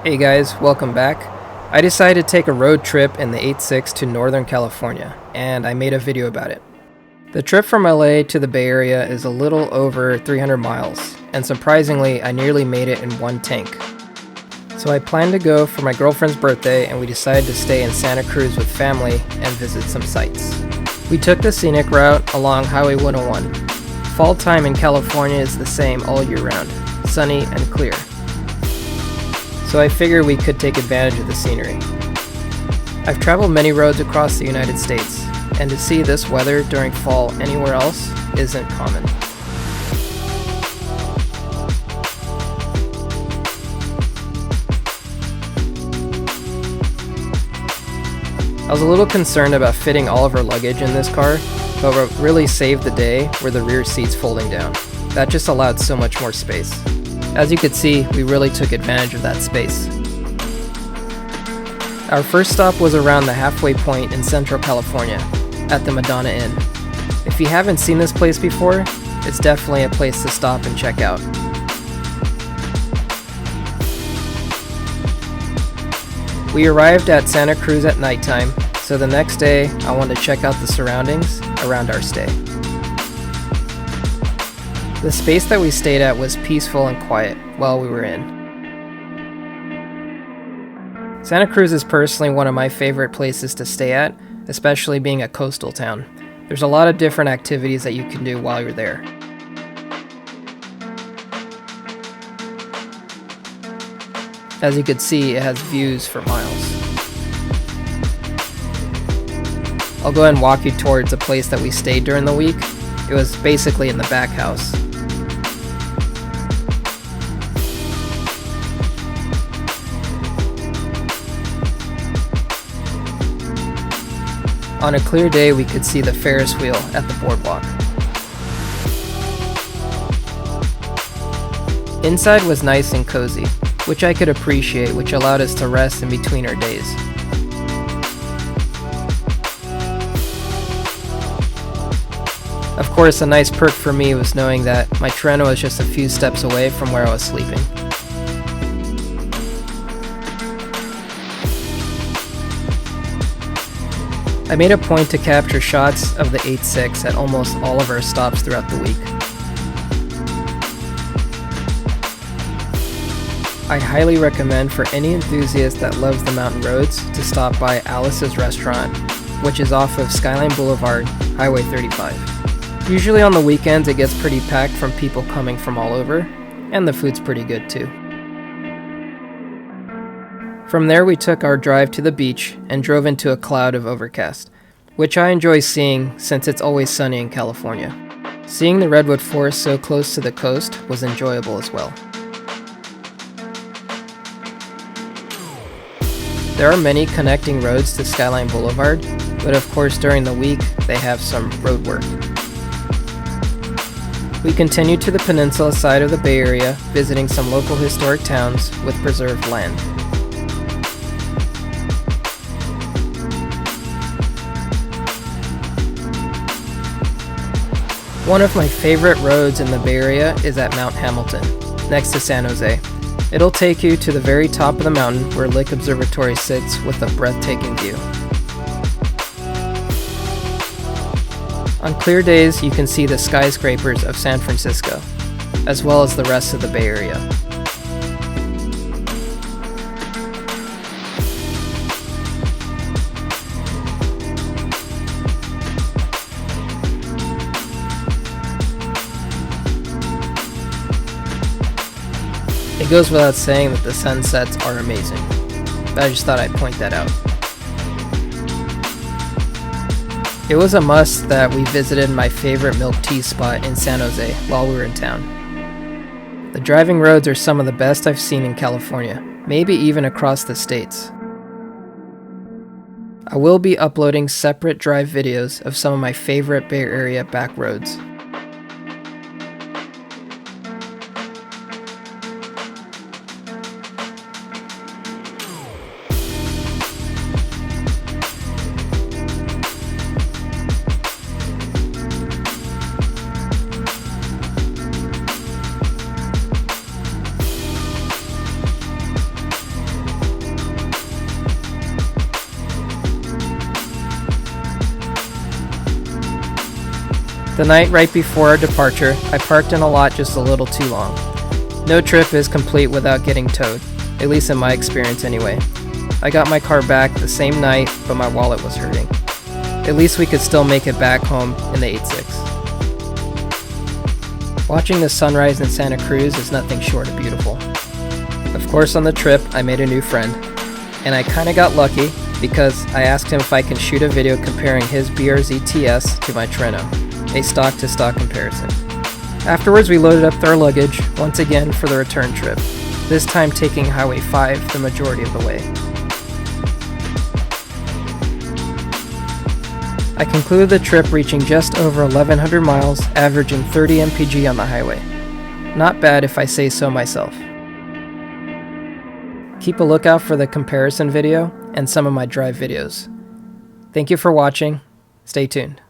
Hey guys, welcome back. I decided to take a road trip in the 86 to Northern California, and I made a video about it. The trip from LA to the Bay Area is a little over 300 miles, and surprisingly, I nearly made it in one tank. So I planned to go for my girlfriend's birthday, and we decided to stay in Santa Cruz with family and visit some sites. We took the scenic route along Highway 101. Fall time in California is the same all year round, sunny and clear. So I figured we could take advantage of the scenery. I've traveled many roads across the United States, and to see this weather during fall anywhere else isn't common. I was a little concerned about fitting all of our luggage in this car, but what really saved the day were the rear seats folding down. That just allowed so much more space. As you could see, we really took advantage of that space. Our first stop was around the halfway point in Central California, at the Madonna Inn. If you haven't seen this place before, it's definitely a place to stop and check out. We arrived at Santa Cruz at nighttime, so the next day I wanted to check out the surroundings around our stay. The space that we stayed at was peaceful and quiet while we were in. Santa Cruz is personally one of my favorite places to stay at, especially being a coastal town. There's a lot of different activities that you can do while you're there. As you can see, it has views for miles. I'll go ahead and walk you towards a place that we stayed during the week. It was basically in the back house. On a clear day, we could see the Ferris wheel at the boardwalk. Inside was nice and cozy, which I could appreciate, which allowed us to rest in between our days. Of course, a nice perk for me was knowing that my Trueno was just a few steps away from where I was sleeping. I made a point to capture shots of the 86 at almost all of our stops throughout the week. I highly recommend for any enthusiast that loves the mountain roads to stop by Alice's Restaurant, which is off of Skyline Boulevard, Highway 35. Usually on the weekends it gets pretty packed from people coming from all over, and the food's pretty good too. From there we took our drive to the beach and drove into a cloud of overcast, which I enjoy seeing since it's always sunny in California. Seeing the redwood forest so close to the coast was enjoyable as well. There are many connecting roads to Skyline Boulevard, but of course during the week they have some road work. We continued to the peninsula side of the Bay Area, visiting some local historic towns with preserved land. One of my favorite roads in the Bay Area is at Mount Hamilton, next to San Jose. It'll take you to the very top of the mountain where Lake Observatory sits with a breathtaking view. On clear days, you can see the skyscrapers of San Francisco, as well as the rest of the Bay Area. It goes without saying that the sunsets are amazing, but I just thought I'd point that out. It was a must that we visited my favorite milk tea spot in San Jose while we were in town. The driving roads are some of the best I've seen in California, maybe even across the states. I will be uploading separate drive videos of some of my favorite Bay Area back roads. The night right before our departure, I parked in a lot just a little too long. No trip is complete without getting towed, at least in my experience anyway. I got my car back the same night, but my wallet was hurting. At least we could still make it back home in the 86. Watching the sunrise in Santa Cruz is nothing short of beautiful. Of course, on the trip, I made a new friend, and I kinda got lucky because I asked him if I can shoot a video comparing his BRZ TS to my Trueno, a stock-to-stock comparison. Afterwards, we loaded up our luggage once again for the return trip, this time taking Highway 5 the majority of the way. I concluded the trip reaching just over 1,100 miles, averaging 30 mpg on the highway. Not bad if I say so myself. Keep a lookout for the comparison video and some of my drive videos. Thank you for watching. Stay tuned.